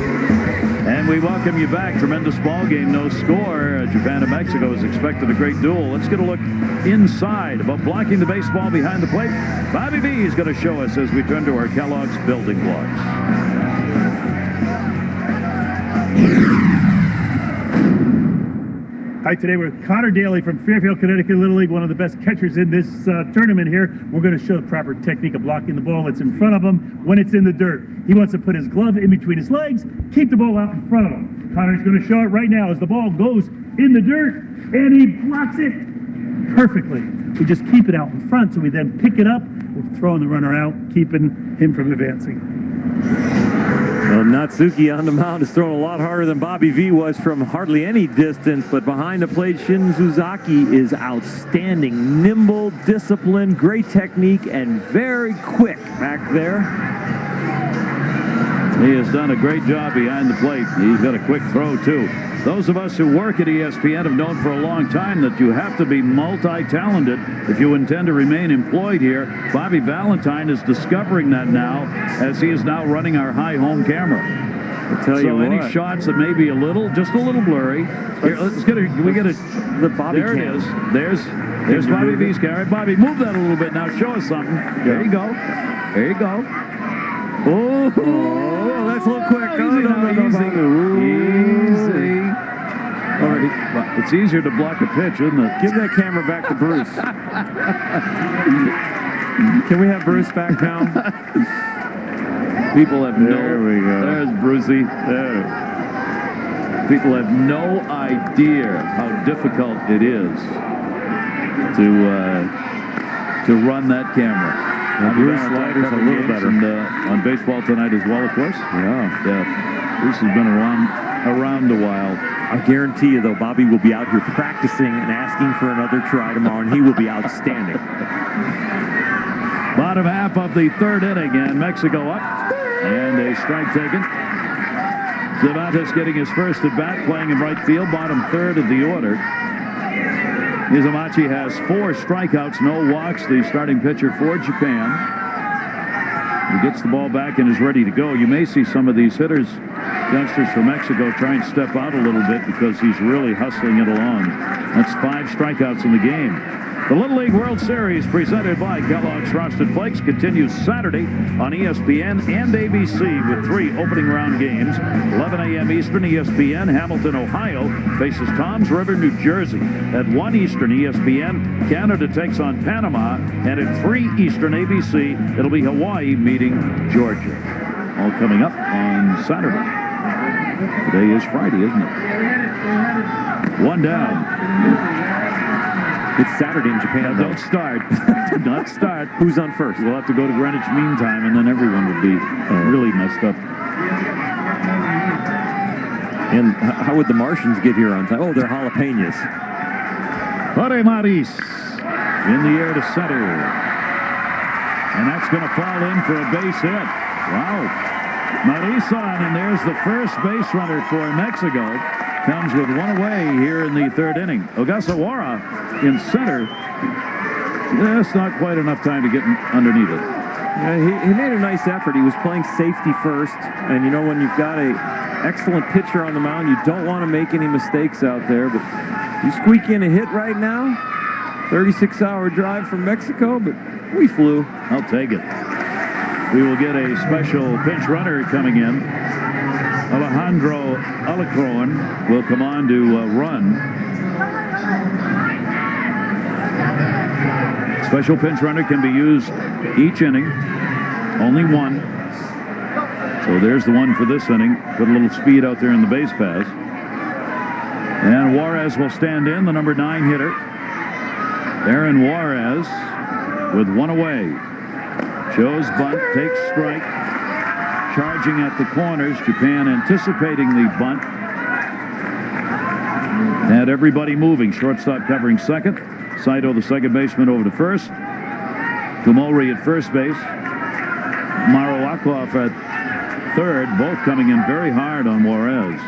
And we welcome you back. Tremendous ball game, no score. Japan and Mexico is expected a great duel. Let's get a look inside about blocking the baseball behind the plate. Bobby V is going to show us as we turn to our Kellogg's building blocks. Hi, today we're with Connor Daly from Fairfield, Connecticut Little League, one of the best catchers in this tournament here. We're going to show the proper technique of blocking the ball that's in front of him when it's in the dirt. He wants to put his glove in between his legs, keep the ball out in front of him. Connor's going to show it right now as the ball goes in the dirt, and he blocks it perfectly. We just keep it out in front, so we then pick it up, we're throwing the runner out, keeping him from advancing. Well, Natsuki on the mound is throwing a lot harder than Bobby V was from hardly any distance, but behind the plate, Shin Suzaki is outstanding. Nimble, disciplined, great technique, and very quick back there. He has done a great job behind the plate. He's got a quick throw, too. Those of us who work at ESPN have known for a long time that you have to be multi-talented if you intend to remain employed here. Bobby Valentine is discovering that now as he is now running our high home camera. I'll tell you any what. shots that may be just a little blurry. Here, let's get it. We get it. The Bobby there cam. It is. There's Bobby V's camera. Bobby, move that a little bit now. Show us something. There you go. There you go. Oh, that's a little quick. Easy. It's easier to block a pitch, isn't it? Give that camera back to Bruce. Can we have Bruce back now? People have There we go. There's Brucey. There. People have no idea how difficult it is to run that camera. Bruce Leiter's a little better. And, on Baseball Tonight as well, of course. Yeah. Bruce has been around a while. I guarantee you, though, Bobby will be out here practicing and asking for another try tomorrow, and he will be outstanding. Bottom half of the third inning, and Mexico up, and a strike taken. Cervantes getting his first at bat, playing in right field, bottom third of the order. Mizumachi has 4 strikeouts, no walks, the starting pitcher for Japan. He gets the ball back and is ready to go. You may see some of these hitters, youngsters from Mexico, try and step out a little bit because he's really hustling it along. That's 5 strikeouts in the game. The Little League World Series, presented by Kellogg's Frosted Flakes, continues Saturday on ESPN and ABC with 3 opening round games. 11 a.m. Eastern, ESPN, Hamilton, Ohio, faces Toms River, New Jersey. At 1 Eastern, ESPN, Canada takes on Panama. And at 3 Eastern, ABC, it'll be Hawaii meeting Georgia. All coming up on Saturday. Today is Friday, isn't it? 1 down. It's Saturday in Japan, though. Don't start. Do not start. Who's on first? We'll have to go to Greenwich Mean Time, and then everyone will be really messed up. And how would the Martians get here on time? Oh, they're jalapenos. Jorge Maris in the air to center. And that's going to fall in for a base hit. Wow. Maris on, and there's the first base runner for Mexico. Comes with 1 away here in the third inning. Ogasawara in center. That's not quite enough time to get underneath it. Yeah, he made a nice effort. He was playing safety first. And, you know, when you've got an excellent pitcher on the mound, you don't want to make any mistakes out there. But you squeak in a hit right now. 36-hour drive from Mexico, but we flew. I'll take it. We will get a special pinch runner coming in. Alejandro Alarcon will come on to run. Special pinch runner can be used each inning. Only 1. So there's the one for this inning. Put a little speed out there in the base pass. And Juarez will stand in, the number 9 hitter. Aaron Juarez with 1 away. Shows bunt, takes strike. Charging at the corners. Japan anticipating the bunt. Had everybody moving. Shortstop covering second. Saito, the second baseman, over to first. Kumori at first base. Marowakov at third. Both coming in very hard on Juarez.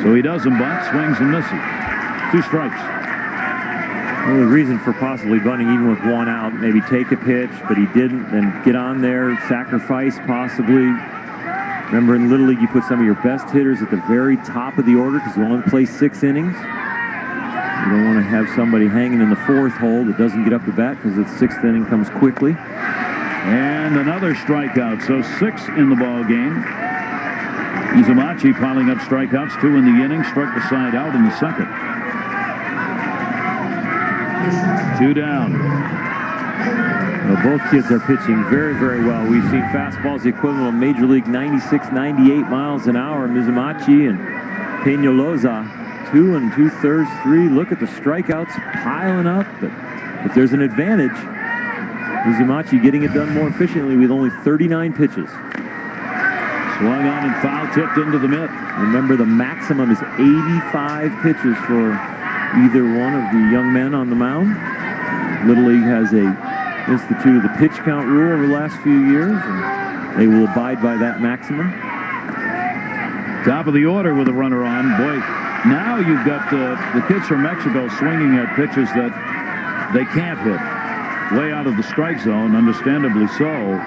So he doesn't bunt, swings and misses. 2 strikes. Well, the reason for possibly bunting even with 1 out, maybe take a pitch, but he didn't, then get on there, sacrifice possibly. Remember, in Little League, you put some of your best hitters at the very top of the order because you only play 6 innings. You don't want to have somebody hanging in the 4th hole that doesn't get up to bat because the 6th inning comes quickly. And another strikeout, so 6 in the ball game. Mizumachi piling up strikeouts, 2 in the inning, struck the side out in the 2nd. 2 down. Well, both kids are pitching very, very well. We've seen fastballs the equivalent of Major League 96, 98 miles an hour. Mizumachi and Peñalosa, 2 2/3, 3. Look at the strikeouts piling up. But if there's an advantage, Mizumachi getting it done more efficiently with only 39 pitches. Swung on and foul tipped into the mitt. Remember, the maximum is 85 pitches for either one of the young men on the mound. Little League has instituted the pitch count rule over the last few years, and they will abide by that maximum. Top of the order with a runner on. Boy, now you've got the kids from Mexico swinging at pitches that they can't hit. Way out of the strike zone, understandably so.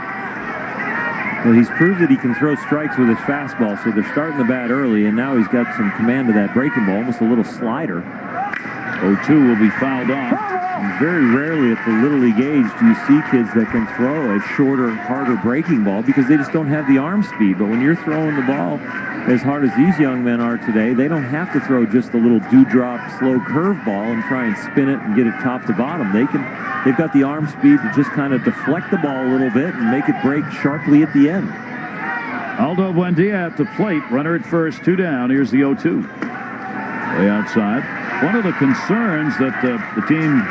Well, he's proved that he can throw strikes with his fastball, so they're starting the bat early, and now he's got some command of that breaking ball, almost a little slider. 0-2 will be fouled off. And very rarely at the Little League age do you see kids that can throw a shorter, harder breaking ball because they just don't have the arm speed. But when you're throwing the ball as hard as these young men are today, they don't have to throw just a little dewdrop, slow curveball and try and spin it and get it top to bottom. They've got the arm speed to just kind of deflect the ball a little bit and make it break sharply at the end. Aldo Buendia at the plate. Runner at first, 2 down. Here's the 0-2. Way outside. One of the concerns that the team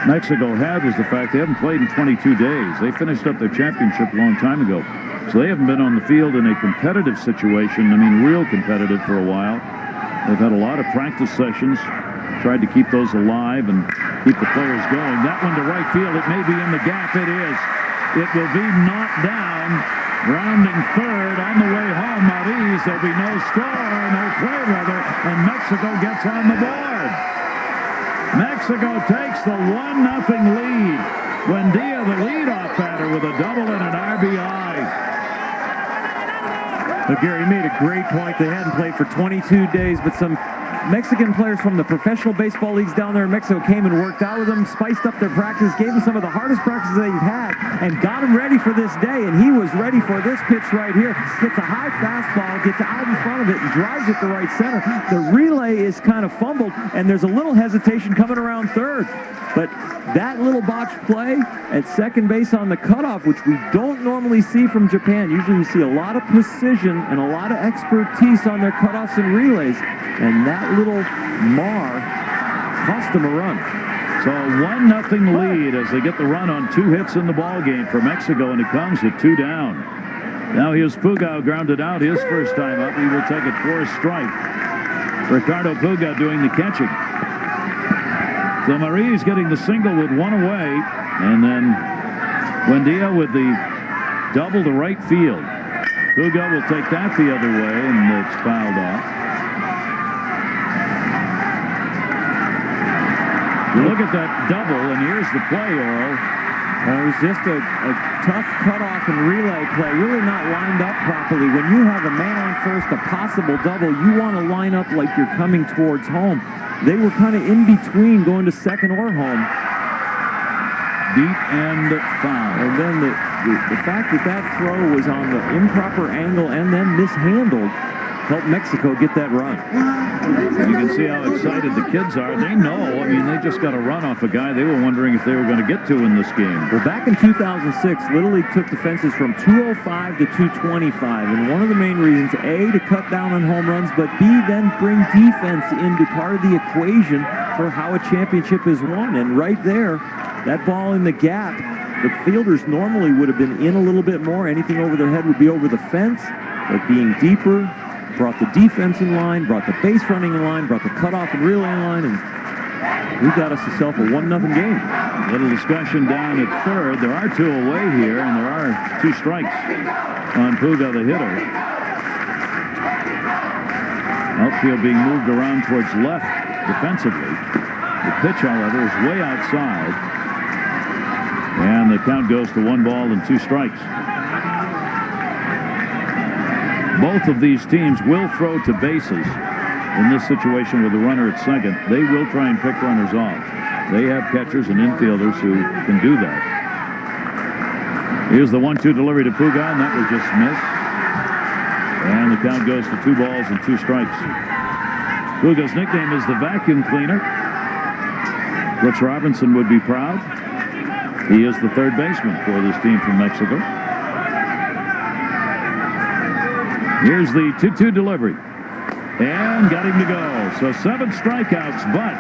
Mexico had was the fact they haven't played in 22 days. They finished up their championship a long time ago. So they haven't been on the field in a competitive situation. I mean, real competitive for a while. They've had a lot of practice sessions, tried to keep those alive and keep the players going. That one to right field. It may be in the gap. It is. It will be knocked down. Rounding third on the way home, Mariz. There'll be no score, no play rather, and Mexico gets on the board. Mexico takes the 1-0 lead. Buendia, the leadoff batter, with a double and an RBI. But Gary made a great point. They hadn't played for 22 days, but some Mexican players from the professional baseball leagues down there in Mexico came and worked out with them, spiced up their practice, gave them some of the hardest practices they've had, and got them ready for this day. And he was ready for this pitch right here. Gets a high fastball, gets out in front of it, and drives it to right center. The relay is kind of fumbled, and there's a little hesitation coming around third. But that little botched play at second base on the cutoff, which we don't normally see from Japan. Usually we see a lot of precision and a lot of expertise on their cutoffs and relays. And that little mar cost them a run. So a 1-0 lead as they get the run on 2 hits in the ball game for Mexico, and it comes with 2 down. Now here's Pugao grounded out his first time up. He will take it for a strike. Ricardo Pugao doing the catching. So Mariz getting the single with 1 away, and then Buendia with the double to right field. Pugao will take that the other way, and it's fouled off. You look at that double, and here's the play, Earl. It was just a tough cutoff and relay play, really not lined up properly. When you have a man on first, a possible double, you want to line up like you're coming towards home. They were kind of in between going to second or home. Deep end foul. And then the fact that that throw was on the improper angle and then mishandled helped Mexico get that run. You can see how excited the kids are. They know. I mean, they just got a run off a guy they were wondering if they were going to get to in this game. Well, back in 2006, Little League took the fences from 205 to 225. And one of the main reasons, A, to cut down on home runs, but B, then bring defense into part of the equation for how a championship is won. And right there, that ball in the gap, the fielders normally would have been in a little bit more. Anything over their head would be over the fence. But being deeper, brought the defense in line, brought the base running in line, brought the cutoff and relay in line, and we got us ourselves a 1-0 game. Little discussion down at third. There are 2 away here, and there are 2 strikes on Pugao, the hitter. Outfield being moved around towards left defensively. The pitch, however, is way outside. And the count goes to 1 ball and 2 strikes. Both of these teams will throw to bases in this situation with a runner at second. They will try and pick runners off. They have catchers and infielders who can do that. Here's the 1-2 delivery to Puga, and that was just missed. And the count goes to 2 balls and 2 strikes. Puga's nickname is the vacuum cleaner. Brooks Robinson would be proud. He is the third baseman for this team from Mexico. Here's the 2-2 delivery. And got him to go. So 7 strikeouts, but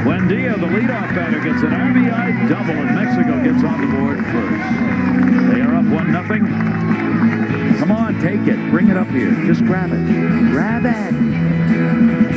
Buendia, the leadoff batter, gets an RBI double, and Mexico gets on the board first. They are up 1-0. Come on, take it. Bring it up here. Just grab it. Grab it.